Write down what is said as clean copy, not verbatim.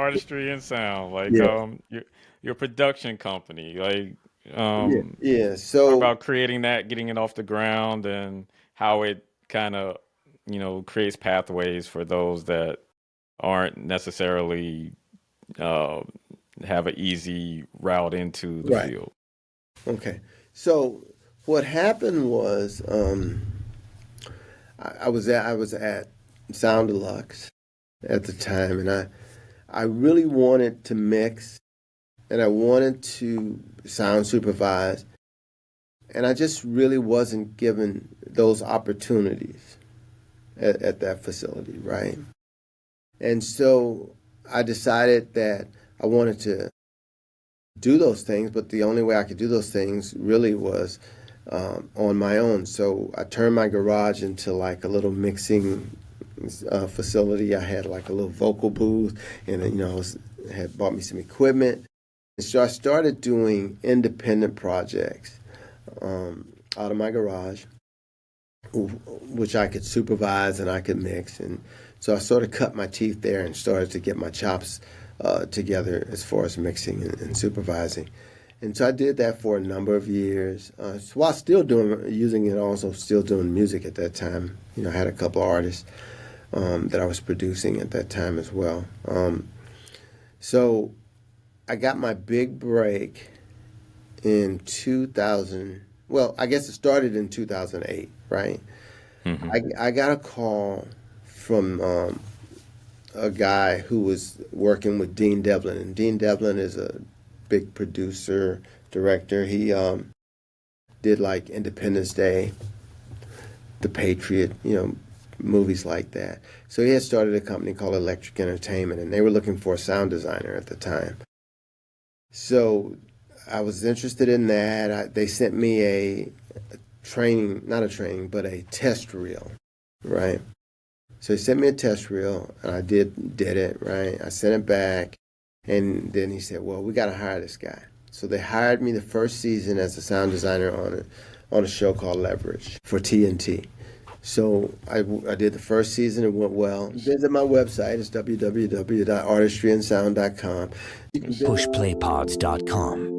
Artistry and Sound, like Yeah, your production company, like yeah, yeah. talk So about creating that, getting it off the ground, and how it kind of, creates pathways for those that aren't necessarily uh, have an easy route into the right, field. okay. So what happened was, I was at Sound Deluxe at the time, and I really wanted to mix, and I wanted to sound supervise, and I just really wasn't given those opportunities at that facility, right? And so I decided that I wanted to do those things, but the only way I could do those things really was on my own. So I turned my garage into like a little mixing facility. I had like a little vocal booth, and had bought me some equipment. And so I started doing independent projects out of my garage, which I could supervise and I could mix. And so I sort of cut my teeth there and started to get my chops together as far as mixing and supervising. And so I did that for a number of years, while still using it, also still doing music at that time. I had a couple of artists that I was producing at that time as well. So I got my big break in 2000. Well, I guess it started in 2008, right? Hmm. I got a call from a guy who was working with Dean Devlin, and Dean Devlin is a big producer, director. He did like Independence Day, The Patriot, movies like that. So he had started a company called Electric Entertainment, and they were looking for a sound designer at the time. So I was interested in that. They sent me a training, not a training, but a test reel, right? So he sent me a test reel, and I did it, right? I sent it back, and then he said, "Well, we got to hire this guy." So they hired me the first season as a sound designer on a show called Leverage for TNT. So I did the first season. It went well. Visit my website. It's www.artistryandsound.com. You can visit pushplaypods.com.